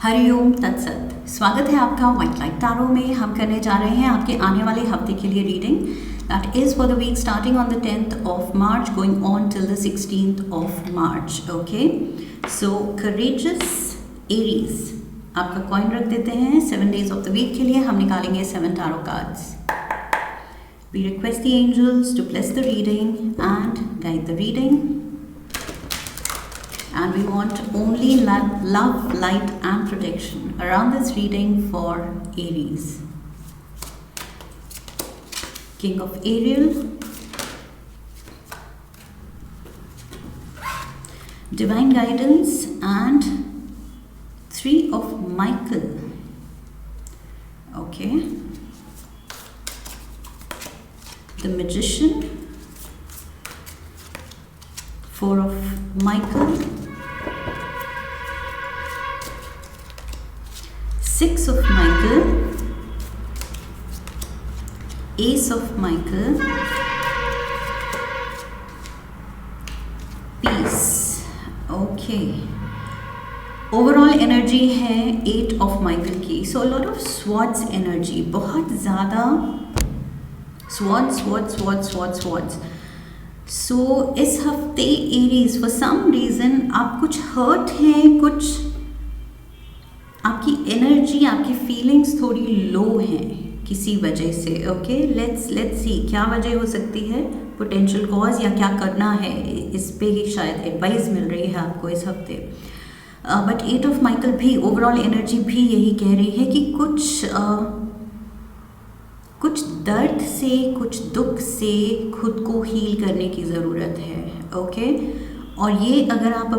हरिओम तत्सत। स्वागत है आपका व्हाइट लाइट टैरो में। हम करने जा रहे हैं आपके आने वाले हफ्ते के लिए reading that is for the week starting on the 10th of March going on till the 16th of March। Okay, so courageous Aries आपका कॉइन रख देते हैं 7 days ऑफ द वीक के लिए। हम निकालेंगे 7 tarot cards. We request the angels to bless the reading and guide the reading. And we want only love, light and protection around this reading for Aries. King of Ariel, divine guidance and 3 of Michael. Okay, the Magician, 4 of Michael, 6 of Michael, Ace of Michael, Peace. Okay, overall energy है 8 of Michael की। So lot of swords energy, बहुत ज़्यादा swords. सो इस हफ्ते Aries for some reason आप कुछ hurt हैं, कुछ आपकी एनर्जी, आपकी फीलिंग्स थोड़ी लो हैं किसी वजह से। ओके, लेट्स सी क्या वजह हो सकती है, पोटेंशियल कॉज या क्या करना है, इस पे ही शायद एडवाइस मिल रही है आपको इस हफ्ते। बट 8 of Michael भी ओवरऑल एनर्जी भी यही कह रही है कि कुछ दर्द से, कुछ दुख से खुद को हील करने की ज़रूरत है। ओके, और ये अगर आप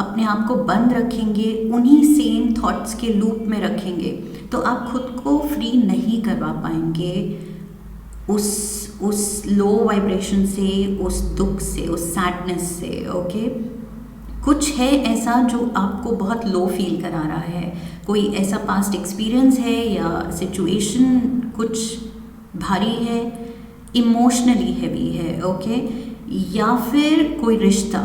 अपने आप को बंद रखेंगे, उन्हीं सेम थॉट्स के लूप में रखेंगे, तो आप खुद को फ्री नहीं करवा पाएंगे उस लो वाइब्रेशन से, उस दुख से, उस सैडनेस से। ओके, कुछ है ऐसा जो आपको बहुत लो फील करा रहा है, कोई ऐसा पास्ट एक्सपीरियंस है या सिचुएशन कुछ भारी है, इमोशनली हैवी है। ओके, या फिर कोई रिश्ता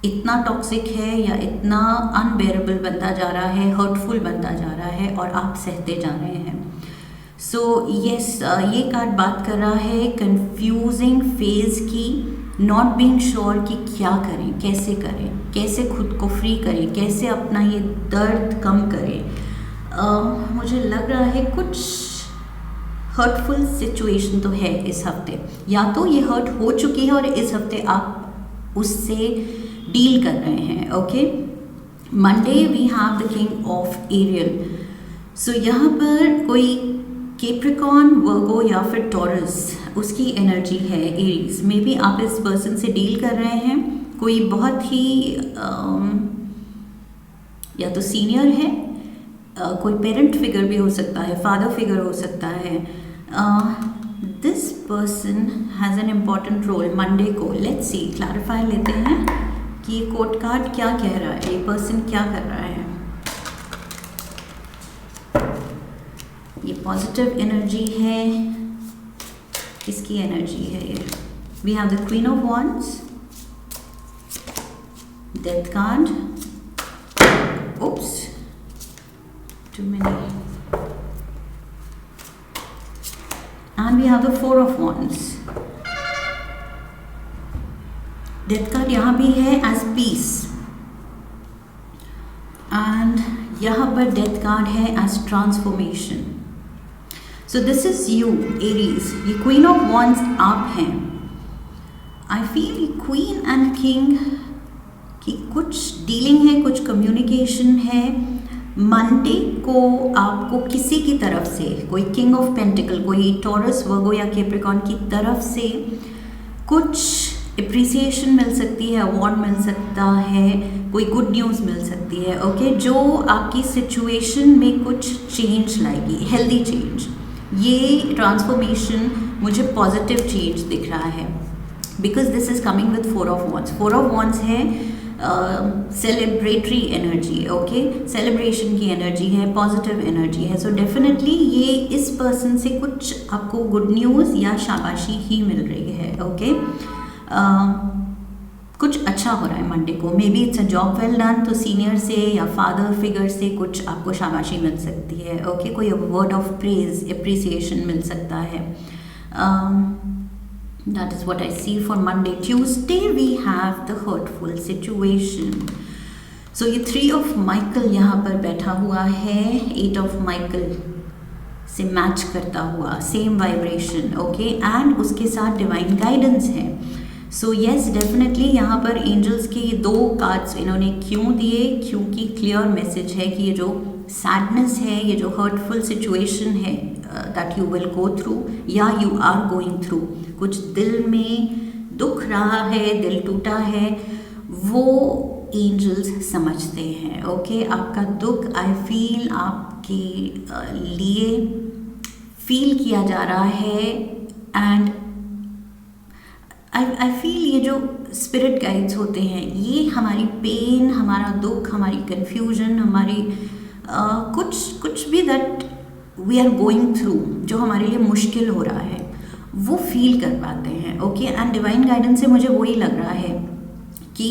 इतना टॉक्सिक है या इतना अनबेरेबल बनता जा रहा है, हर्टफुल बनता जा रहा है और आप सहते जा रहे हैं। सो यस, ये कार्ड बात कर रहा है कंफ्यूजिंग फेज की, नॉट बीइंग श्योर कि क्या करें, कैसे खुद को फ्री करें, कैसे अपना ये दर्द कम करें। मुझे लग रहा है कुछ हर्टफुल सिचुएशन तो है इस हफ्ते, या तो ये हर्ट हो चुकी है और इस हफ्ते आप उससे डील कर रहे हैं। Okay, Monday we have the king of aerial. So यहाँ पर कोई कैप्रिकॉर्न, वर्गो या फिर टॉरस, उसकी एनर्जी है एरीज। मे बी आप इस पर्सन से डील कर रहे हैं, कोई बहुत ही या तो सीनियर है, कोई पेरेंट फिगर भी हो सकता है, फादर फिगर हो सकता है। This person has an important role Monday को। लेट्स सी, क्लैरिफाई लेते हैं कि ये कोर्ट कार्ड क्या कह रहा है, ये पर्सन क्या कर रहा है। ये पॉजिटिव एनर्जी है, किसकी एनर्जी है ये? We have the queen of wands, death card, oops too many, and we have the 4 of Wands। Death card यहाँ भी है एज पीस, एंड यहाँ पर डेथ कार्ड है as transformation. So this is you Aries, ये queen of wands आप हैं। I feel queen and king की कुछ डीलिंग है, कुछ कम्युनिकेशन है। मंडे को आपको किसी की तरफ से, कोई किंग ऑफ पेंटिकल, कोई टॉरस, वर्गो या कैप्रिकॉर्न की तरफ से कुछ अप्रिसिएशन मिल सकती है, अवार्ड मिल सकता है, कोई गुड न्यूज़ मिल सकती है। ओके, जो आपकी सिचुएशन में कुछ चेंज लाएगी, हेल्दी चेंज। ये ट्रांसफॉर्मेशन मुझे पॉजिटिव चेंज दिख रहा है, because this is coming with 4 of Wands। 4 of Wands है सेलिब्रेटरी एनर्जी। ओके, सेलिब्रेशन की एनर्जी है, पॉजिटिव एनर्जी है। सो डेफिनेटली ये इस पर्सन से कुछ आपको गुड न्यूज़ या शाबाशी ही मिल रही है। ओके, कुछ अच्छा हो रहा है मंडे को, may be it's a job well done, तो सीनियर से या फादर फिगर से कुछ आपको शाबाशी मिल सकती है, ओके कोई वर्ड ऑफ प्रेज अप्रिसिएशन मिल सकता है. That is what I see for Monday. Tuesday we have the hurtful situation. So ये 3 of Michael यहाँ पर बैठा हुआ है, 8 of Michael से मैच करता हुआ, सेम वाइब्रेशन, ओके, एंड उसके साथ डिवाइन गाइडेंस है. सो येस डेफिनेटली यहाँ पर एंजल्स के ये 2 कार्ड्स इन्होंने क्यों दिए, क्योंकि क्लियर मैसेज है कि ये जो सैडनेस है, ये जो हर्टफुल सिचुएशन है that you will go through या यू आर गोइंग थ्रू, कुछ दिल में दुख रहा है, दिल टूटा है, वो एंजल्स समझते हैं, ओके. आपका दुख आई फील आपके लिए फील किया जा रहा है, एंड आई फील ये जो स्पिरिट गाइड्स होते हैं ये हमारी पेन, हमारा दुख, हमारी कन्फ्यूजन, हमारी कुछ भी that we are going through, जो हमारे लिए मुश्किल हो रहा है, वो फील कर पाते हैं, ओके. एंड डिवाइन गाइडेंस से मुझे वही लग रहा है कि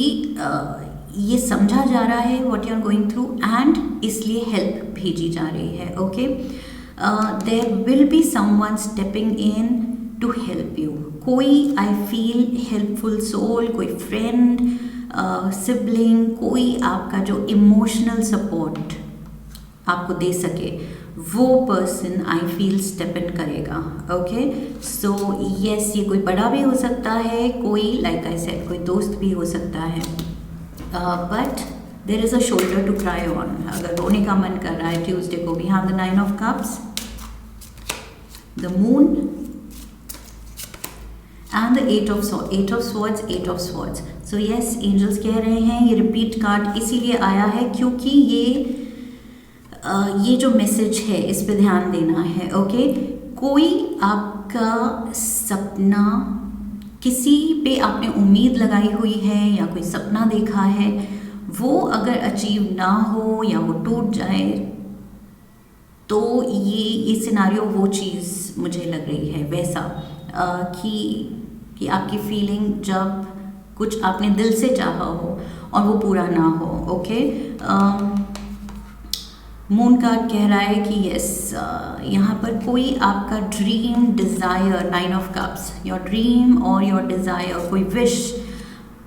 ये समझा जा रहा है what you are going through, and इसलिए हेल्प भेजी जा रही है, okay. There will be someone stepping in to help you, कोई आई फील हेल्पफुल सोल, कोई फ्रेंड, सिबलिंग, कोई आपका जो इमोशनल सपोर्ट आपको दे सके, वो person I feel step in करेगा, ओके. सो यस ये कोई बड़ा भी हो सकता है, कोई लाइक आई सेड कोई दोस्त भी हो सकता है, but there is a shoulder to cry on. अगर रोने का मन कर रहा है ट्यूसडे को, we have the 9 of Cups, the moon and the 8 of Swords, 8 of Swords. So yes angels कह रहे हैं ये रिपीट कार्ड इसीलिए आया है क्योंकि ये जो मैसेज है इस पे ध्यान देना है, ओके. कोई आपका सपना, किसी पे आपने उम्मीद लगाई हुई है या कोई सपना देखा है, वो अगर अचीव ना हो या वो टूट जाए, तो ये सिनारियो वो चीज़ मुझे लग रही है वैसा कि आपकी फीलिंग जब कुछ आपने दिल से चाहा हो और वो पूरा ना हो, ओके. मून कार्ड कह रहा है कि यस यहाँ पर कोई आपका dream desire, 9 of Cups, your dream और योर डिज़ायर, कोई विश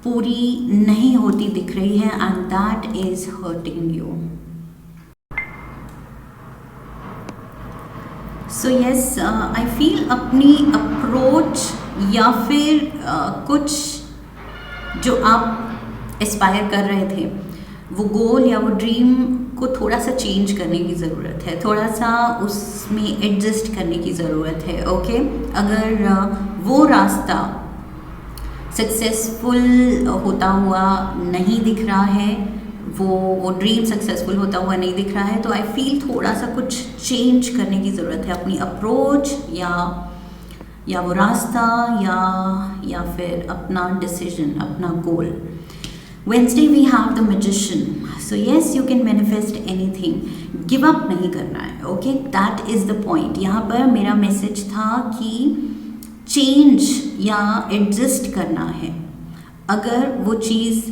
पूरी नहीं होती दिख रही है, and that is hurting you. So yes I feel अपनी अप्रोच या फिर कुछ जो आप एस्पायर कर रहे थे, वो गोल या वो ड्रीम को थोड़ा सा चेंज करने की ज़रूरत है, थोड़ा सा उसमें एडजस्ट करने की ज़रूरत है, ओके. अगर वो रास्ता सक्सेसफुल होता हुआ नहीं दिख रहा है, वो ड्रीम सक्सेसफुल होता हुआ नहीं दिख रहा है, तो आई फील थोड़ा सा कुछ चेंज करने की ज़रूरत है, अपनी अप्रोच या वो रास्ता या फिर अपना डिसीजन, अपना गोल. Wednesday we have the Magician. So yes, you can manifest anything. Give up नहीं करना है, okay? That is the point. यहाँ पर मेरा मैसेज था कि चेंज या एडजस्ट करना है. अगर वो चीज़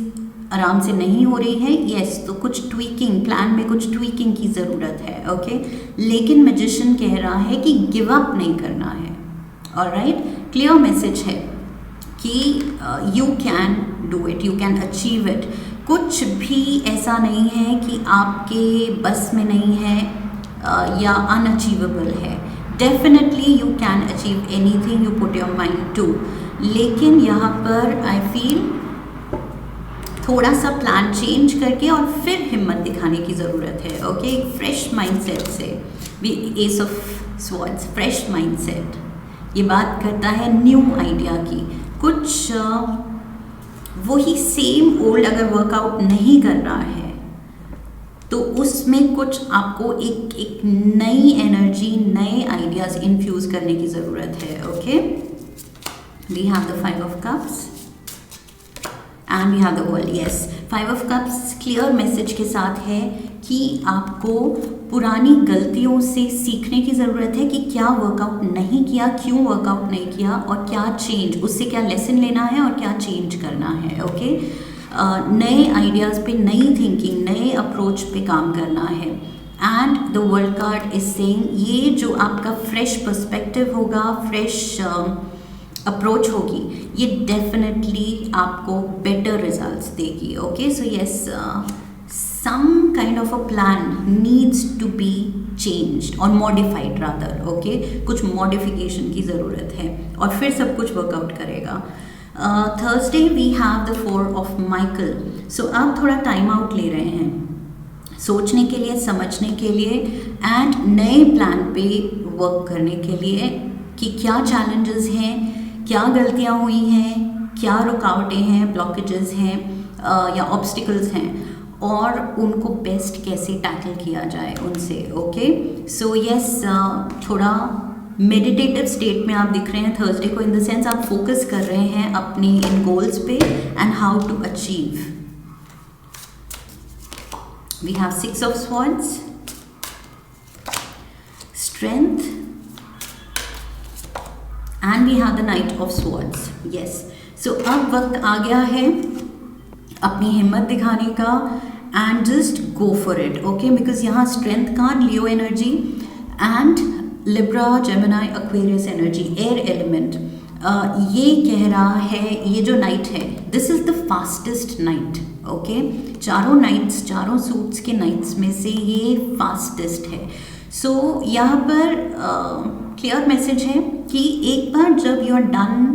आराम से नहीं हो रही है, yes, तो कुछ ट्वीकिंग, प्लान में कुछ ट्वीकिंग की ज़रूरत है, okay? लेकिन मैजिशियन कह रहा है कि गिव अप नहीं करना है. ऑलराइट, क्लियर मैसेज है कि you can do it, you can achieve it. कुछ भी ऐसा नहीं है कि आपके बस में नहीं है या अनअचीवेबल है. Definitely you can achieve anything you put your mind to. लेकिन यहाँ पर आई फील थोड़ा सा प्लान चेंज करके और फिर हिम्मत दिखाने की ज़रूरत है, ओके. फ्रेश माइंडसेट से भी, S of swords, fresh mindset ये बात करता है न्यू आइडिया की. कुछ वही सेम ओल्ड अगर वर्कआउट नहीं कर रहा है तो उसमें कुछ आपको एक नई एनर्जी, नए आइडियाज़ इन्फ्यूज़ करने की ज़रूरत है, okay. We have the 5 of Cups and we have the world. Yes, 5 of cups clear message के साथ है कि आपको पुरानी गलतियों से सीखने की ज़रूरत है कि क्या वर्कआउट नहीं किया, क्यों वर्कआउट नहीं किया, और क्या चेंज, उससे क्या लेसन लेना है और क्या चेंज करना है। ओके, नए आइडियाज़ पे, नई थिंकिंग, नए अप्रोच पे काम करना है। And the world card is saying ये जो आपका फ्रेश पर्सपेक्टिव होगा, फ्रेश अप्रोच होगी, ये डेफिनेटली आपको बेटर रिजल्ट्स देगी। Okay, so yes, some kind of a plan needs to be changed or modified rather, okay, कुछ modification की ज़रूरत है और फिर सब कुछ वर्कआउट करेगा। Thursday we have the 4 of Michael. So आप थोड़ा टाइम आउट ले रहे हैं सोचने के लिए, समझने के लिए एंड नए प्लान पे वर्क करने के लिए कि क्या चैलेंजेस हैं, क्या गलतियाँ हुई हैं, क्या रुकावटें हैं, ब्लॉकेजेस हैं या ऑब्स्टिकल्स हैं, और उनको बेस्ट कैसे टैकल किया जाए उनसे। ओके, सो यस, थोड़ा मेडिटेटिव स्टेट में आप दिख रहे हैं थर्सडे को, इन द सेंस आप फोकस कर रहे हैं अपने इन गोल्स पे and how to achieve. We have 6 of swords, strength, and we have the knight of swords. Yes, so अब वक्त आ गया है अपनी हिम्मत दिखाने का and just go for it. Okay, because यहाँ strength card, Leo energy and Libra, Gemini, Aquarius energy, air element, ये कह रहा है ये जो नाइट है this is the fastest night. Okay, चारों नाइट्स, चारों सूट्स के नाइट्स में से ये फास्टेस्ट है। सो यहाँ पर क्लियर मैसेज है कि एक बार जब you are done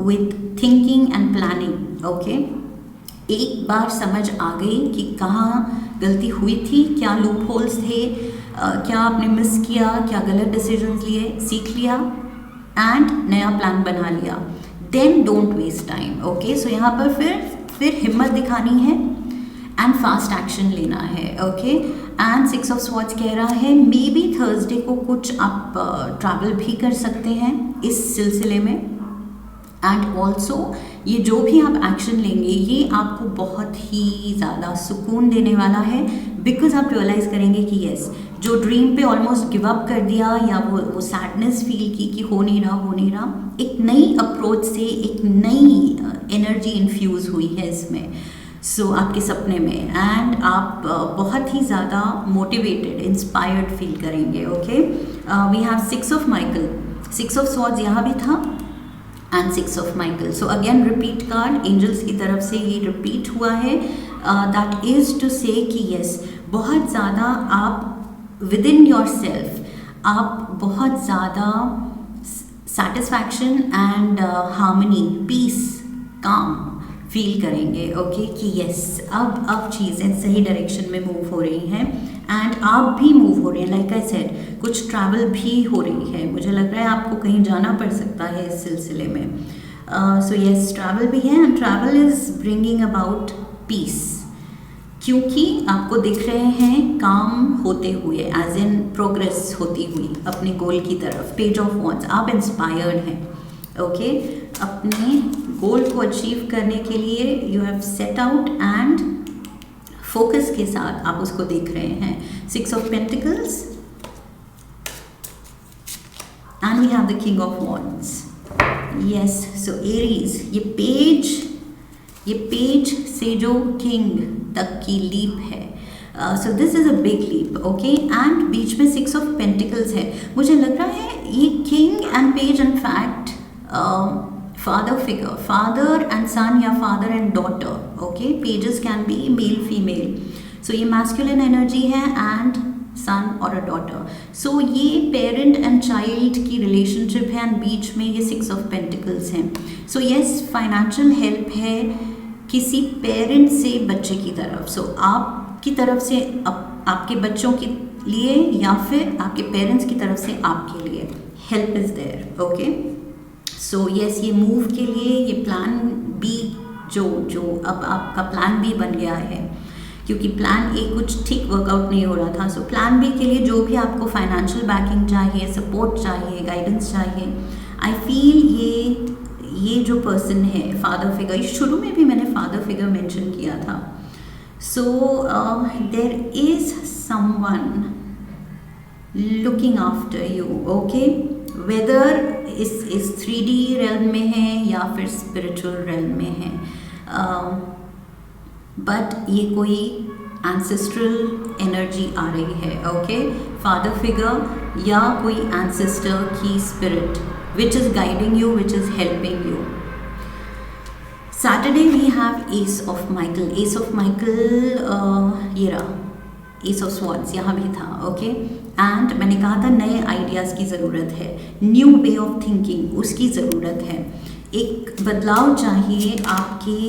with thinking and planning, okay, एक बार समझ आ गई कि कहाँ गलती हुई थी, क्या लूप होल्स थे, क्या आपने मिस किया, क्या गलत डिसीजंस लिए, सीख लिया एंड नया प्लान बना लिया, then don't waste time. Okay, so यहाँ पर फिर हिम्मत दिखानी है एंड फास्ट एक्शन लेना है। ओके, एंड 6 ऑफ स्वॉर्ड्स कह रहा है मे बी थर्सडे को कुछ आप ट्रैवल भी कर सकते हैं इस सिलसिले में, एंड ऑल्सो ये जो भी आप एक्शन लेंगे ये आपको बहुत ही ज़्यादा सुकून देने वाला है, बिकॉज आप रियलाइज़ करेंगे कि यस, जो ड्रीम पे ऑलमोस्ट गिव अप कर दिया या वो सैडनेस फील की कि हो नहीं रहा, एक नई अप्रोच से एक नई एनर्जी इन्फ्यूज़ हुई है इसमें। सो आपके सपने में, एंड आप बहुत ही ज़्यादा मोटिवेटेड, इंस्पायर्ड फील करेंगे। Okay, we have 6 of Michael, 6 of swords यहाँ भी था and 6 of Michael. So again repeat card, angels की तरफ से ये रिपीट हुआ है, दैट इज़ टू से कि यस, बहुत ज़्यादा आप विद इन योर सेल्फ आप बहुत ज़्यादा सेटिस्फैक्शन एंड हार्मनी, पीस, काम फील करेंगे। ओके, कि यस, अब चीज़ें सही डायरेक्शन में मूव हो रही हैं एंड आप भी मूव हो रहे हैं। लाइक आई सेड, कुछ ट्रैवल भी हो रही है, मुझे लग रहा है आपको कहीं जाना पड़ सकता है इस सिलसिले में। सो यस, ट्रैवल भी है and travel is bringing about piece, क्योंकि आपको दिख रहे हैं काम होते हुए, एज इन प्रोग्रेस होती हुई अपने गोल की तरफ। पेज ऑफ वॉन्ड्स, आप इंस्पायर्ड हैं। ओके, अपने गोल को अचीव करने के लिए you have set out and focus के साथ आप उसको देख रहे हैं। 6 of pentacles and we have the king of wands. Yes, so Aries, ये पेज से जो किंग तक की लीप है, so this is a big leap. Okay, and बीच में 6 ऑफ पेंटिकल्स है। मुझे लग रहा है ये king and page in fact father figure, father and son या father and daughter. Okay, pages can be male female, so ये masculine energy है and son और a daughter. So ये parent and child की relationship है and बीच में ये 6 of pentacles हैं. So yes, financial help है किसी parent से बच्चे की तरफ. So आपकी तरफ से आपके बच्चों के लिए या फिर आपके parents की तरफ से आपके लिए help is there. Okay. So yes, ये मूव के लिए ये प्लान बी जो अब आपका प्लान बी बन गया है, क्योंकि प्लान ए कुछ ठीक वर्कआउट नहीं हो रहा था। सो प्लान बी के लिए जो भी आपको फाइनेंशियल बैकिंग चाहिए, सपोर्ट चाहिए, गाइडेंस चाहिए, आई फील ये जो पर्सन है फादर फिगर, शुरू में भी मैंने फादर फिगर मेंशन किया था. So there is someone looking after you, okay. Whether is 3D realm में है या फिर स्पिरिचुअल realm में है, बट ये कोई एंसेस्ट्रल एनर्जी आ रही है, ओके. फादर फिगर या कोई एंसेस्टर की spirit which is guiding you, which is helping you. Saturday we have ace of Michael. Ace of Michael ये रहा, एस ऑफ स्वॉर्ड्स यहाँ भी था, ओके. एंड मैंने कहा था नए आइडियाज़ की ज़रूरत है, न्यू वे ऑफ थिंकिंग उसकी ज़रूरत है. एक बदलाव चाहिए आपके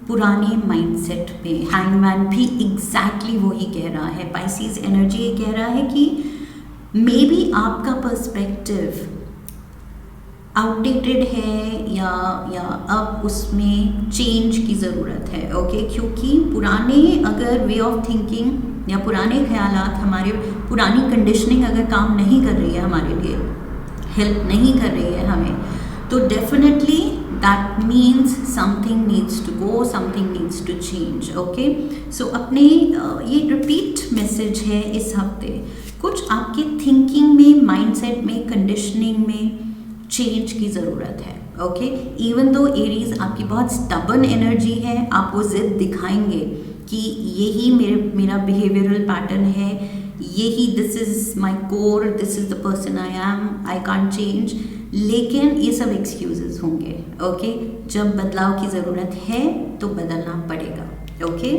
पुराने माइंडसेट पे. हैंगमैन भी एग्जैक्टली वही कह रहा है. पाइसेस एनर्जी ये कह रहा है कि मे बी आपका पर्सपेक्टिव आउटडेटेड है या अब उसमें चेंज की ज़रूरत है, ओके. क्योंकि पुराने अगर वे ऑफ थिंकिंग या पुराने ख्यालात, हमारे पुरानी कंडीशनिंग अगर काम नहीं कर रही है, हमारे लिए हेल्प नहीं कर रही है हमें, तो definitely that means something needs to go, something needs to change, okay. So अपने ये रिपीट मैसेज है इस हफ्ते. कुछ आपके थिंकिंग में, माइंडसेट में, कंडीशनिंग में चेंज की ज़रूरत है, ओके. इवन दो एरीज आपकी बहुत स्टबर्न एनर्जी है, आप वो जिद दिखाएंगे कि यही मेरा बिहेवियरल पैटर्न है, यही this is my core, this is the person I am, I can't change. लेकिन ये सब एक्सक्यूजेस होंगे, ओके. जब बदलाव की ज़रूरत है तो बदलना पड़ेगा, okay.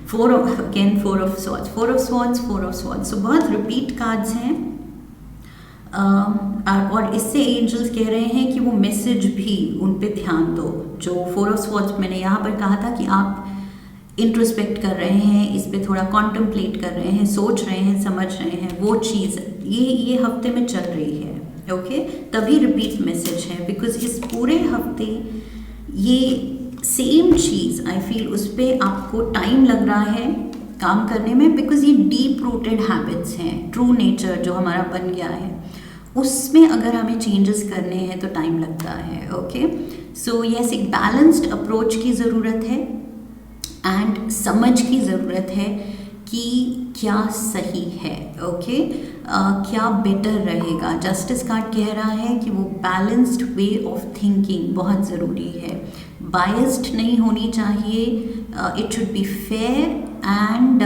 Four of swords, four of swords, four of swords. So बहुत रिपीट कार्ड्स हैं. और इससे एंजल्स कह रहे हैं कि वो मैसेज भी उन पे ध्यान दो. जो फोर ऑफ स्वॉर्ड्स मैंने यहाँ पर कहा था कि आप इंट्रोस्पेक्ट कर रहे हैं, इस पे थोड़ा कॉन्टम्पलेट कर रहे हैं, सोच रहे हैं, समझ रहे हैं, वो चीज़ ये हफ्ते में चल रही है, ओके. तभी रिपीट मैसेज है, बिकॉज इस पूरे हफ्ते ये सेम चीज़ आई फील उस पर आपको टाइम लग रहा है काम करने में, बिकॉज ये डीप रूटेड हैबिट्स हैं. ट्रू नेचर जो हमारा बन गया है उसमें अगर हमें चेंजेस करने हैं तो टाइम लगता है, ओके. सो यस, एक बैलेंस्ड अप्रोच की ज़रूरत है एंड समझ की ज़रूरत है कि क्या सही है, ओके. क्या बेटर रहेगा. जस्टिस कार्ड कह रहा है कि वो बैलेंस्ड वे ऑफ थिंकिंग बहुत ज़रूरी है. बायस्ड नहीं होनी चाहिए. It should be fair and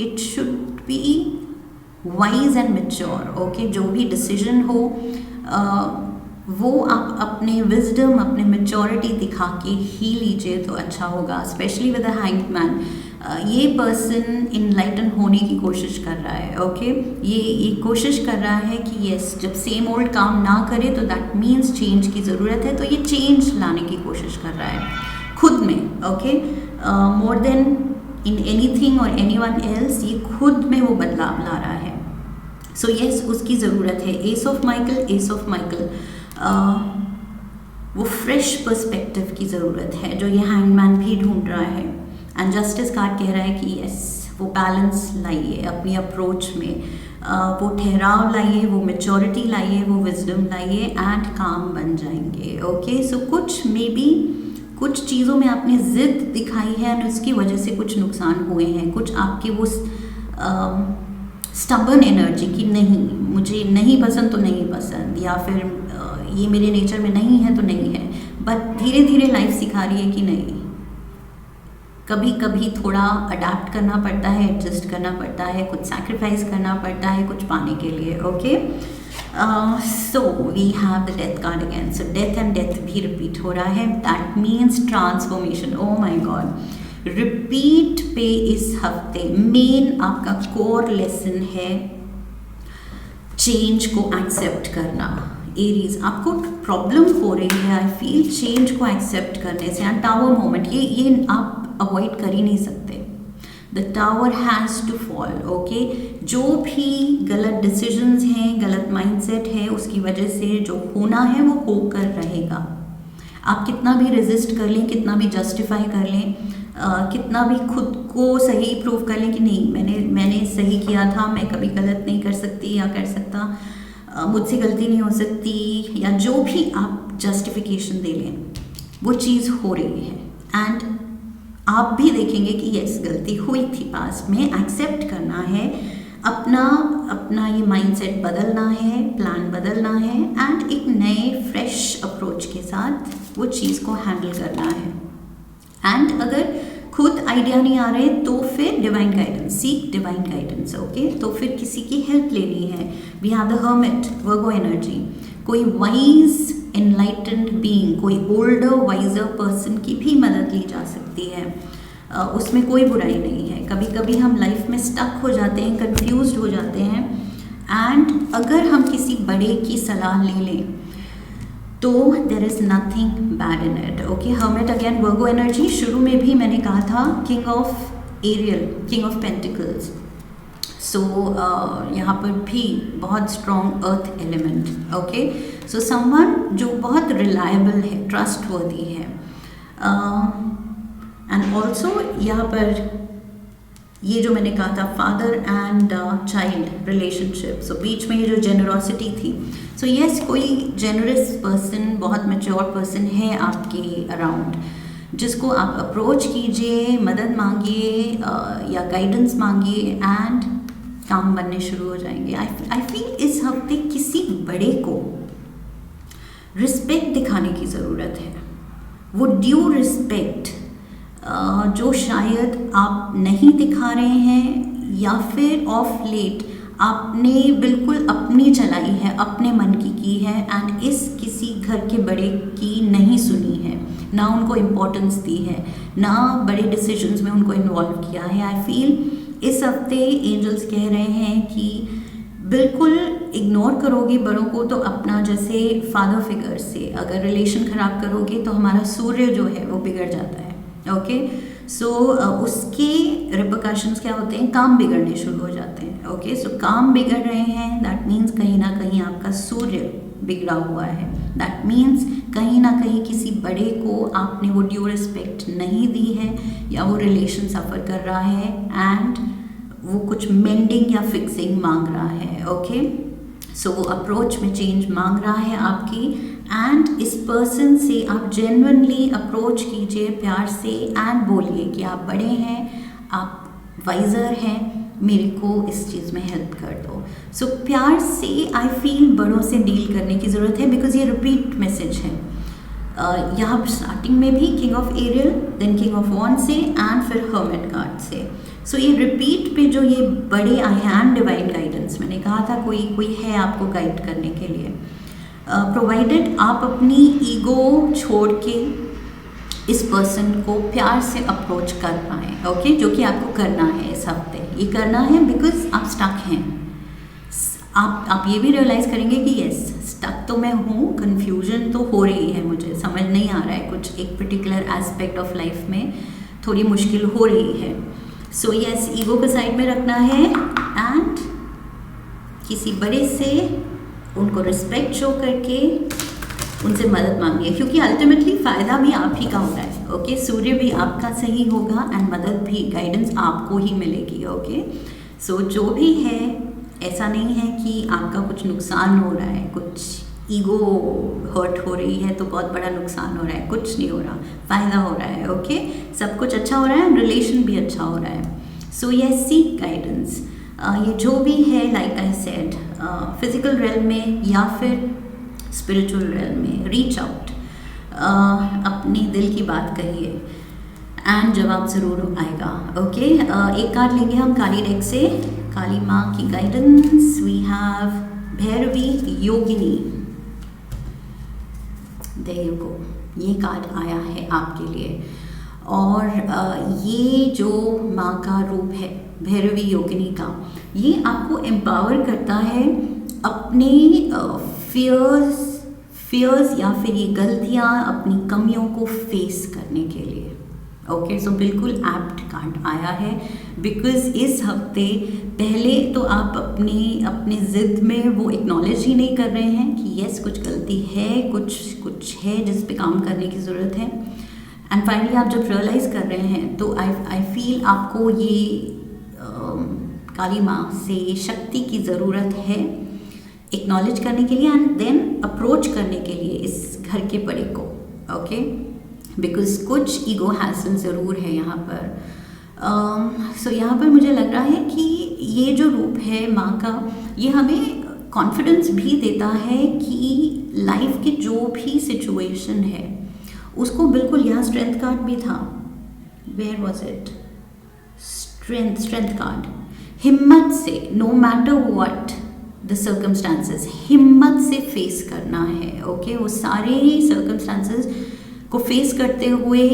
it should be wise and mature, okay. जो भी डिसीजन हो वो आप अपने विजडम, अपने मैच्योरिटी दिखा के ही लीजिए तो अच्छा होगा. Specially with the hanged man, ये पर्सन इनलाइटन होने की कोशिश कर रहा है, ओके. ये कोशिश कर रहा है कि यस, जब सेम ओल्ड काम ना करे तो दैट मीन्स चेंज की ज़रूरत है. तो ये चेंज लाने की कोशिश कर रहा है खुद में, okay. More then in anything और एनीवन एल्स, ये खुद में वो बदलाव ला रहा है. सो यस, उसकी ज़रूरत है. एस ऑफ माइकल, वो फ्रेश पर्सपेक्टिव की ज़रूरत है जो ये हैंगमैन भी ढूंढ रहा है. एंड जस्टिस कार्ड कह रहा है कि यस, वो बैलेंस लाइए अपनी अप्रोच में, वो ठहराव लाइए, वो मैच्योरिटी लाइए, वो विजडम लाइए एंड काम बन जाएंगे, ओके. सो कुछ चीज़ों में आपने ज़िद दिखाई है और उसकी वजह से कुछ नुकसान हुए हैं. कुछ आपके वो स्टबर्न एनर्जी की नहीं, मुझे नहीं पसंद तो नहीं पसंद, या फिर ये मेरे नेचर में नहीं है तो नहीं है. बट धीरे धीरे लाइफ सिखा रही है कि नहीं, कभी कभी थोड़ा अडाप्ट करना पड़ता है, एडजस्ट करना पड़ता है, कुछ सैक्रिफाइस करना पड़ता है कुछ पाने के लिए, okay. So we have the death card again. So death and death भी रिपीट हो रहा है. That means transformation. Oh my god, repeat पे इस हफ्ते मेन आपका कोर लेसन है चेंज को एक्सेप्ट करना. एरीज, आपको प्रॉब्लम हो रही है आई फील चेंज को एक्सेप्ट करने से. एंड टावर मोमेंट, ये आप अवॉइड कर ही नहीं सकते. The tower has to fall, okay. जो भी गलत डिसीजंस हैं, गलत माइंडसेट है, उसकी वजह से जो होना है वो होकर रहेगा. आप कितना भी रेजिस्ट कर लें, कितना भी जस्टिफाई कर लें, कितना भी खुद को सही प्रूव कर लें कि नहीं मैंने सही किया था, मैं कभी गलत नहीं कर सकती या कर सकता, मुझसे गलती नहीं हो सकती, या जो भी आप जस्टिफिकेशन दे लें, वो चीज़ हो रही है एंड आप भी देखेंगे कि यस गलती हुई थी पास्ट में, एक्सेप्ट करना है, अपना ये माइंडसेट बदलना है, प्लान बदलना है एंड एक नए फ्रेश अप्रोच के साथ वो चीज़ को हैंडल करना है। एंड अगर खुद आइडिया नहीं आ रहे तो फिर divine guidance, seek divine guidance, okay. तो फिर किसी की हेल्प लेनी है। We have the hermit, Virgo energy, कोई वाइज एनलाइटेंड बीइंग, कोई ओल्डर वाइजर पर्सन की भी मदद ली जा सकती है। उसमें कोई बुराई नहीं है। कभी कभी हम लाइफ में स्टक हो जाते हैं, कंफ्यूज्ड हो जाते हैं एंड अगर हम किसी बड़े की सलाह ले लें तो there is nothing bad in it, okay. Hermit again Virgo energy, शुरू में भी मैंने कहा था king of aerial, king of pentacles. So यहाँ पर भी बहुत strong earth element, okay. So someone जो बहुत रिलायबल है, ट्रस्टवर्दी है। एंड ऑल्सो यहाँ पर ये जो मैंने कहा था फादर एंड चाइल्ड रिलेशनशिप, सो बीच में ये जो जेनरोसिटी थी, सो यस कोई जेनरस पर्सन, बहुत मैच्योर पर्सन है आपके अराउंड, जिसको आप अप्रोच कीजिए, मदद मांगिए या गाइडेंस मांगिए एंड काम बनने शुरू हो जाएंगे। आई फील इस हफ्ते किसी बड़े को रिस्पेक्ट दिखाने की ज़रूरत है, वो ड्यू रिस्पेक्ट जो शायद आप नहीं दिखा रहे हैं या फिर ऑफ लेट आपने बिल्कुल अपनी चलाई है, अपने मन की है एंड इस किसी घर के बड़े की नहीं सुनी है, ना उनको इम्पोर्टेंस दी है, ना बड़े डिसीजंस में उनको इन्वॉल्व किया है। आई फील इस हफ्ते एंजल्स कह रहे हैं कि बिल्कुल इग्नोर करोगे बड़ों को तो अपना, जैसे फादर फिगर से अगर रिलेशन ख़राब करोगे तो हमारा सूर्य जो है वो बिगड़ जाता है, ओके। सो उसके रिपरकशंस क्या होते हैं, काम बिगड़ने शुरू हो जाते हैं, ओके। सो काम बिगड़ रहे हैं, दैट मीन्स कहीं ना कहीं आपका सूर्य बिगड़ा हुआ है, दैट मीन्स कहीं ना कहीं किसी बड़े को आपने वो ड्यू रिस्पेक्ट नहीं दी है या वो रिलेशन सफ़र कर रहा है एंड वो कुछ मेंडिंग या फिक्सिंग मांग रहा है, ओके। सो वो अप्रोच में चेंज मांग रहा है आपकी एंड इस पर्सन से आप जेन्युइनली अप्रोच कीजिए प्यार से एंड बोलिए कि आप बड़े हैं, आप वाइजर हैं, मेरे को इस चीज़ में हेल्प कर दो। सो प्यार से आई फील बड़ों से डील करने की ज़रूरत है बिकॉज ये रिपीट मैसेज है। यहाँ स्टार्टिंग में भी king of aerial, then king of wand से एंड फिर हर्मिट कार्ड से। सो ये रिपीट पे जो ये बड़े आए हैं एंड डिवाइन गाइडेंस, मैंने कहा था कोई है आपको गाइड करने के लिए, प्रोवाइडेड आप अपनी ईगो छोड़ के इस पर्सन को प्यार से अप्रोच कर पाएँ, ओके। जो कि आपको करना है इस हफ्ते, ये करना है बिकॉज आप स्टक हैं। आप ये भी रियलाइज़ करेंगे कि यस स्टक तो मैं हूँ, कन्फ्यूजन तो हो रही है, मुझे समझ नहीं आ रहा है, कुछ एक पर्टिकुलर एस्पेक्ट ऑफ लाइफ में थोड़ी मुश्किल हो रही है। सो यस ईगो को साइड में रखना है एंड किसी बड़े से उनको रिस्पेक्ट शो करके उनसे मदद मांगिए, क्योंकि अल्टीमेटली फ़ायदा भी आप ही का होता है, ओके। सूर्य भी आपका सही होगा एंड मदद भी, गाइडेंस आपको ही मिलेगी, ओके। सो जो भी है, ऐसा नहीं है कि आपका कुछ नुकसान हो रहा है, कुछ ईगो हर्ट हो रही है तो बहुत बड़ा नुकसान हो रहा है, कुछ नहीं हो रहा, फ़ायदा हो रहा है, ओके। सब कुछ अच्छा हो रहा है, रिलेशन भी अच्छा हो रहा है। सो यस सीक गाइडेंस, ये जो भी है like I said, physical rail में या फिर स्पिरिचुअल रेल में, रीच आउट, अपने दिल की बात कहिए एंड जवाब ज़रूर आएगा, ओके। एक कार्ड लेंगे हम काली डेक से, काली माँ की guidance. We have Bhairavi Yogini, there you go, ये कार्ड आया है आपके लिए। और ये जो माँ का रूप है भैरवी योगिनी का, ये आपको एम्पावर करता है अपने फियर्स या फिर ये गलतियाँ, अपनी कमियों को फेस करने के लिए, ओके। सो बिल्कुल एप्ट कार्ड आया है बिकॉज इस हफ्ते पहले तो आप अपने ज़िद में वो एक्नॉलेज ही नहीं कर रहे हैं कि यस कुछ गलती है, कुछ है जिस पे काम करने की ज़रूरत है एंड फाइनली आप जब रियलाइज़ कर रहे हैं तो आई फील आपको ये काली माँ से शक्ति की ज़रूरत है एक्नॉलेज करने के लिए एंड देन अप्रोच करने के लिए इस घर के बड़े को, ओके, बिकॉज कुछ ईगो हैसल ज़रूर है यहाँ पर। सो यहाँ पर मुझे लग रहा है कि ये जो रूप है माँ का, ये हमें कॉन्फिडेंस भी देता है कि लाइफ की जो भी सिचुएशन है उसको बिल्कुल, यहाँ स्ट्रेंथ कार्ड भी था, where was it, strength card, हिम्मत से no matter what the circumstances, हिम्मत से फेस करना है, ओके, वो सारे सर्कमस्टांसेस को फेस करते हुए,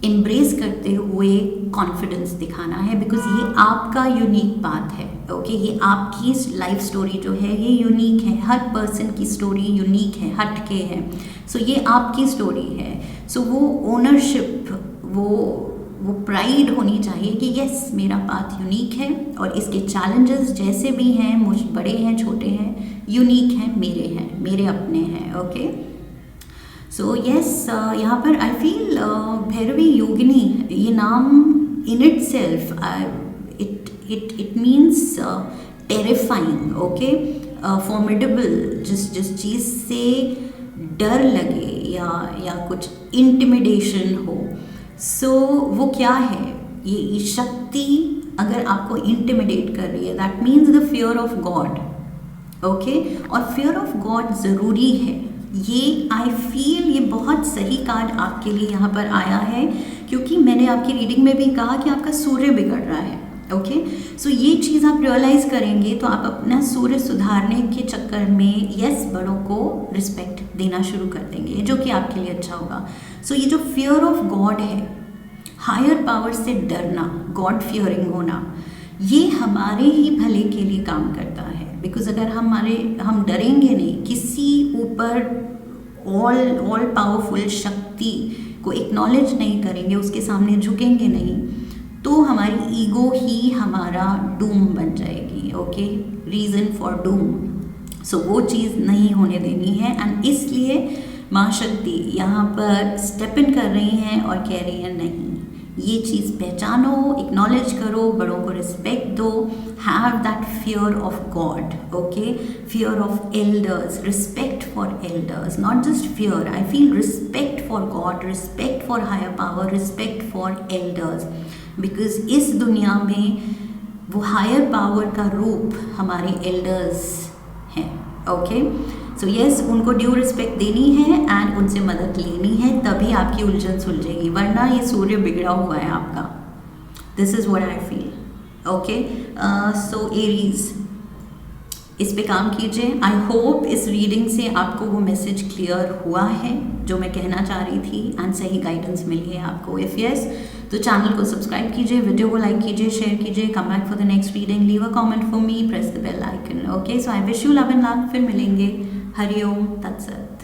एम्ब्रेस करते हुए कॉन्फिडेंस दिखाना है, बिकॉज ये आपका यूनिक बात है, ओके, ये आपकी लाइफ स्टोरी जो है ये यूनिक है, हर पर्सन की स्टोरी यूनिक है, हटके है, सो ये आपकी स्टोरी है, सो वो ओनरशिप, वो प्राइड होनी चाहिए कि यस मेरा पाथ यूनिक है और इसके चैलेंजेस जैसे भी हैं, मुझ बड़े हैं छोटे हैं, यूनिक हैं, मेरे अपने हैं, ओके। सो यस, यहाँ पर आई फील भैरवी योगिनी, ये नाम in it self it means terrifying, okay, formidable, जिस चीज़ से डर लगे या कुछ इंटिमिडेशन हो, सो वो क्या है, ये शक्ति अगर आपको इंटिमिडेट कर रही है, that means the fear of God, okay, और फियर ऑफ गॉड ज़रूरी है। ये आई फील ये बहुत सही कार्ड आपके लिए यहाँ पर आया है, क्योंकि मैंने आपकी रीडिंग में भी कहा कि आपका सूर्य बिगड़ रहा है, ओके, सो ये चीज़ आप रियलाइज़ करेंगे तो आप अपना सूर्य सुधारने के चक्कर में यस बड़ों को रिस्पेक्ट देना शुरू कर देंगे, जो कि आपके लिए अच्छा होगा। सो ये जो फियर ऑफ गॉड है, हायर पावर से डरना, गॉड फियरिंग होना, ये हमारे ही भले के लिए काम करता है, बिकॉज अगर हम डरेंगे नहीं, किसी ऊपर ऑल पावरफुल शक्ति को एक्नॉलेज नहीं करेंगे, उसके सामने झुकेंगे नहीं, तो हमारी ईगो ही हमारा डूम बन जाएगी, ओके, रीज़न फॉर डूम। सो वो चीज़ नहीं होने देनी है, एंड इसलिए माँ शक्ति यहाँ पर स्टेप इन कर रही हैं और कह रही हैं नहीं, ये चीज़ पहचानो, एक्नॉलेज करो, बड़ों को रिस्पेक्ट दो, have that fear of God, okay, fear of elders, respect for elders, not just fear, I feel respect for God, respect for higher power, respect for elders, because इस दुनिया में वो हायर पावर का रूप हमारे elders हैं, okay. So yes, उनको due respect देनी है एंड उनसे मदद लेनी है, तभी आपकी उलझन सुलझेगी, वरना ये सूर्य बिगड़ा हुआ है आपका। This is what I feel, okay. So Aries, इस पे काम कीजिए। आई होप इस रीडिंग से आपको वो मैसेज क्लियर हुआ है जो मैं कहना चाह रही थी, एंड सही गाइडेंस मिली है आपको। इफ़ यस, तो चैनल को सब्सक्राइब कीजिए, वीडियो को लाइक कीजिए, शेयर कीजिए, come back for the next reading, leave a comment for me, press the bell icon, okay. So I wish you love and luck, फिर मिलेंगे। हरिओम तत्सत।